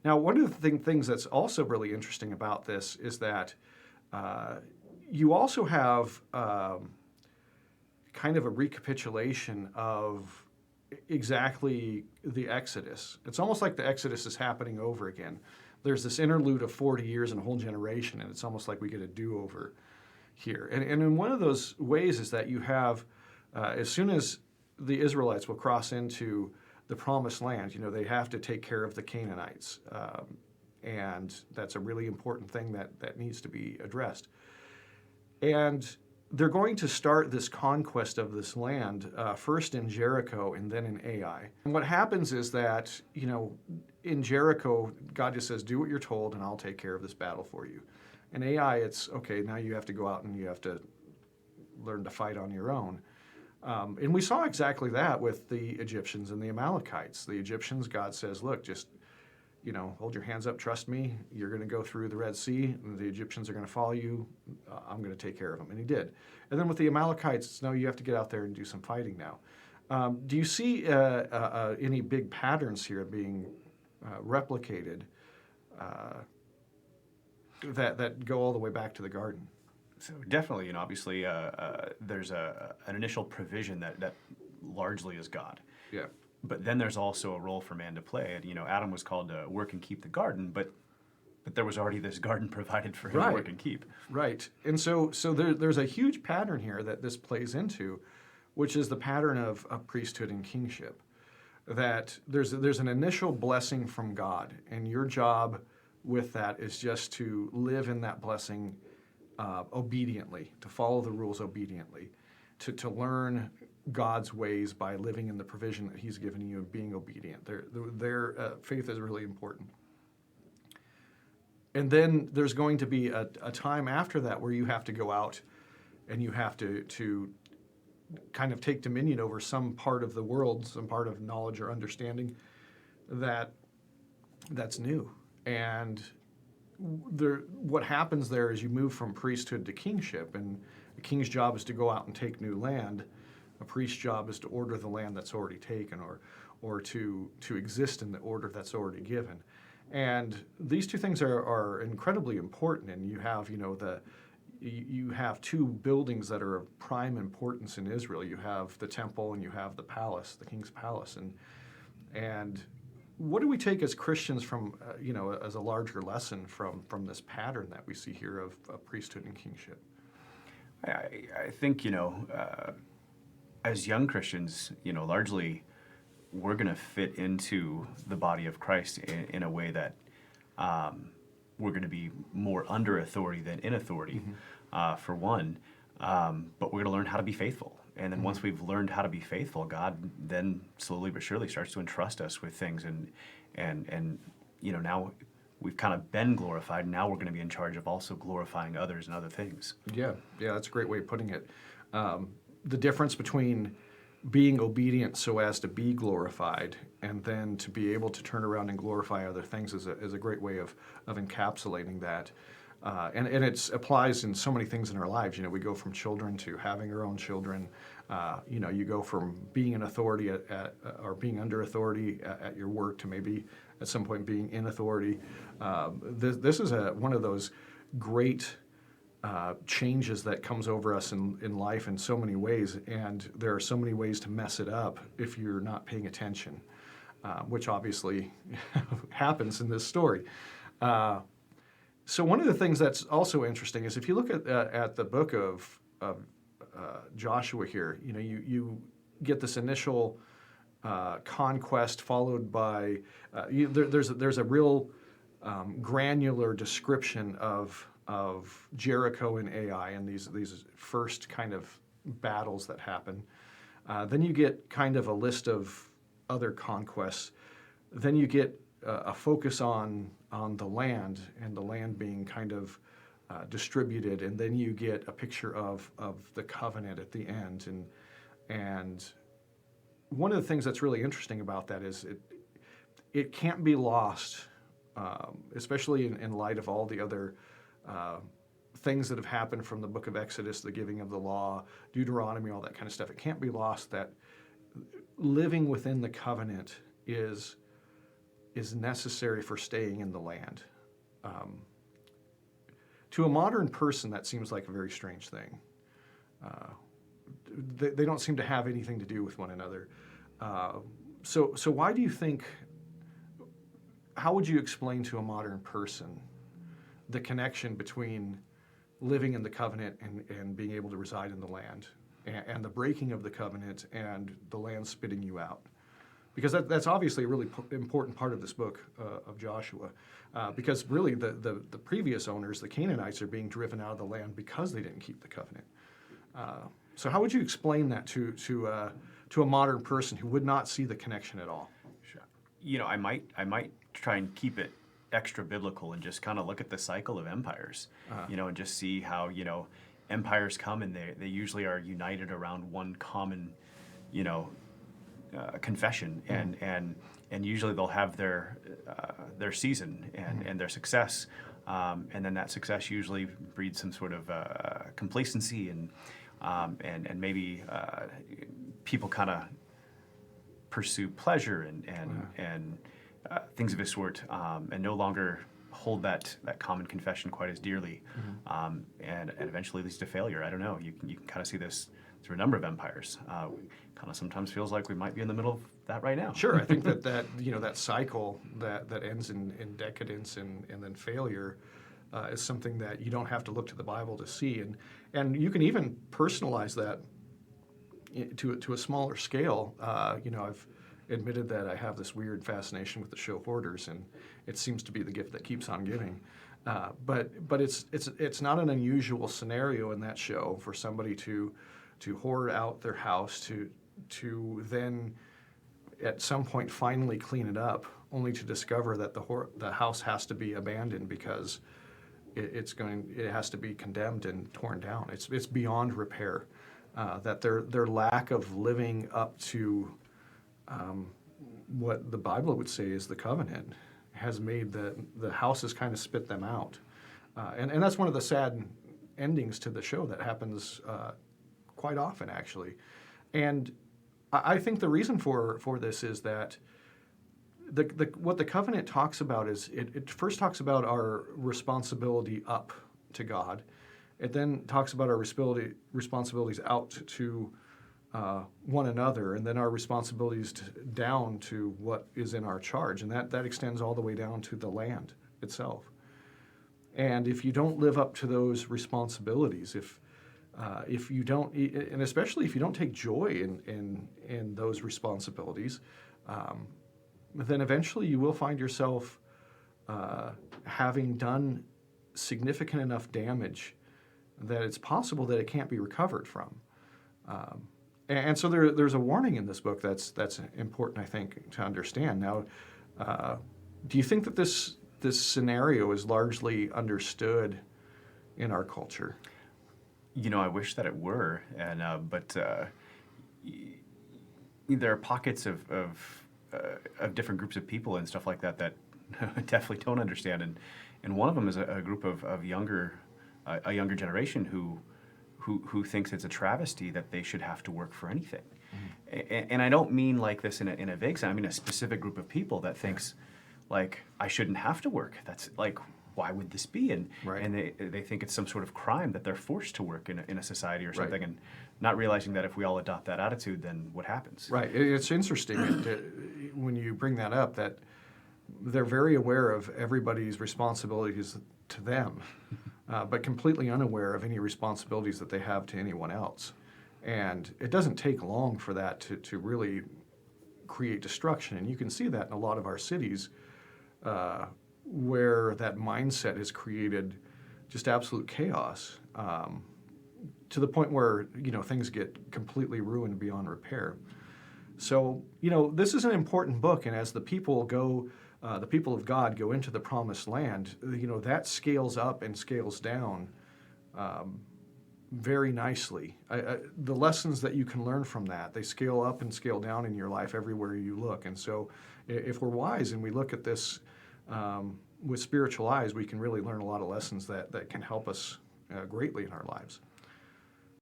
Now, one of the things that's also really interesting about this is that uh, you also have kind of a recapitulation of exactly the Exodus. It's almost like the Exodus is happening over again. There's this interlude of 40 years and a whole generation, and it's almost like we get a do-over here. And in one of those ways is that you have, as soon as the Israelites will cross into the promised land, they have to take care of the Canaanites. And that's a really important thing that needs to be addressed. And they're going to start this conquest of this land first in Jericho and then in Ai. And what happens is that, in Jericho, God just says, do what you're told and I'll take care of this battle for you. In Ai, it's, okay, now you have to go out and you have to learn to fight on your own. And we saw exactly that with the Egyptians and the Amalekites. The Egyptians, God says, look, just hold your hands up, trust me, you're going to go through the Red Sea, and the Egyptians are going to follow you, I'm going to take care of them. And he did. And then with the Amalekites, no, you have to get out there and do some fighting now. Do you see any big patterns here being replicated that go all the way back to the garden? So definitely, obviously, there's an initial provision that largely is God. Yeah. But then there's also a role for man to play. And, Adam was called to work and keep the garden, but there was already this garden provided for him to work and keep. Right. And so there's a huge pattern here that this plays into, which is the pattern of priesthood and kingship. That there's an initial blessing from God, and your job with that is just to live in that blessing obediently, to follow the rules obediently, to learn God's ways by living in the provision that He's given you and being obedient. Their faith is really important. And then there's going to be a time after that where you have to go out and you have to kind of take dominion over some part of the world, some part of knowledge or understanding that's new. And what happens there is you move from priesthood to kingship, and the king's job is to go out and take new land. A priest's job is to order the land that's already taken, or to exist in the order that's already given. And these two things are incredibly important. And you have, you have two buildings that are of prime importance in Israel. You have the temple and you have the palace, the king's palace. And what do we take as Christians from, as a larger lesson from this pattern that we see here of priesthood and kingship? I think, as young Christians, largely we're going to fit into the body of Christ in a way that we're going to be more under authority than in authority, for one. But we're going to learn how to be faithful. And then once we've learned how to be faithful, God then slowly but surely starts to entrust us with things. And now we've kind of been glorified. Now we're going to be in charge of also glorifying others and other things. Yeah, that's a great way of putting it. The difference between being obedient so as to be glorified and then to be able to turn around and glorify other things is a great way of encapsulating that. And it applies in so many things in our lives. We go from children to having our own children. You go from being an authority or being under authority at your work to maybe at some point being in authority. This is one of those great changes that comes over us in life in so many ways, and there are so many ways to mess it up if you're not paying attention, which obviously happens in this story. So one of the things that's also interesting is if you look at the book of Joshua here, you get this initial conquest followed by there's a real granular description of Jericho and Ai and these first kind of battles that happen. Then you get kind of a list of other conquests. Then you get a focus on the land and the land being kind of distributed, and then you get a picture of the covenant at the end. And one of the things that's really interesting about that is it can't be lost, especially in light of all the other things that have happened from the book of Exodus, the giving of the law, Deuteronomy, all that kind of stuff. It can't be lost that living within the covenant is is necessary for staying in the land. To a modern person, that seems like a very strange thing. They don't seem to have anything to do with one another. So why do you think, how would you explain to a modern person the connection between living in the covenant and being able to reside in the land, and the breaking of the covenant and the land spitting you out? Because that's obviously a really important part of this book of Joshua. Because really the previous owners, the Canaanites, are being driven out of the land because they didn't keep the covenant. So how would you explain that to a modern person who would not see the connection at all? Sure. You know, I might try and keep it extra biblical and just kind of look at the cycle of empires, you know, and just see how, you know, empires come and they usually are united around one common, you know, confession, and usually they'll have their season and their success, and then that success usually breeds some sort of complacency and maybe people kind of pursue pleasure and things of this sort, and no longer hold that common confession quite as dearly, and eventually leads to failure. I don't know. You can kind of see this through a number of empires. Kind of sometimes feels like we might be in the middle of that right now. Sure, I think that you know, that cycle that ends in decadence and then failure is something that you don't have to look to the Bible to see, and you can even personalize that to a smaller scale. You know, I've admitted that I have this weird fascination with the show Hoarders, and it seems to be the gift that keeps on giving. But it's not an unusual scenario in that show for somebody to hoard out their house, to then at some point finally clean it up, only to discover that the house has to be abandoned because it has to be condemned and torn down. It's beyond repair. That their lack of living up to what the Bible would say is the covenant has made the house has kind of spit them out, and that's one of the sad endings to the show that happens quite often, actually. And I think the reason for this is that what the covenant talks about is it first talks about our responsibility up to God. It then talks about our responsibilities out to one another, and then our responsibilities down to what is in our charge, and that extends all the way down to the land itself. And if you don't live up to those responsibilities, if you don't, and especially if you don't take joy in those responsibilities, then eventually you will find yourself having done significant enough damage that it's possible that it can't be recovered from. And so there's a warning in this book that's important, I think, to understand. Now, do you think that this scenario is largely understood in our culture? You know, I wish that it were, and but there are pockets of different groups of people and stuff like that definitely don't understand, and one of them is a group of a younger generation who thinks it's a travesty that they should have to work for anything. And I don't mean like this in a vague sense. I mean a specific group of people that thinks like I shouldn't have to work. That's like, why would this be? And Right. and they think it's some sort of crime that they're forced to work in a society or something, Right. and not realizing that if we all adopt that attitude, then what happens? Right. It's interesting when you bring that up, that they're very aware of everybody's responsibilities to them, but completely unaware of any responsibilities that they have to anyone else. And it doesn't take long for that to really create destruction. And you can see that in a lot of our cities, where that mindset has created just absolute chaos, to the point where, you know, things get completely ruined beyond repair. So, you know, this is an important book, and as the people of God go into the promised land, you know, that scales up and scales down very nicely. The lessons that you can learn from that, they scale up and scale down in your life everywhere you look. And so if we're wise and we look at this with spiritual eyes, we can really learn a lot of lessons that can help us greatly in our lives.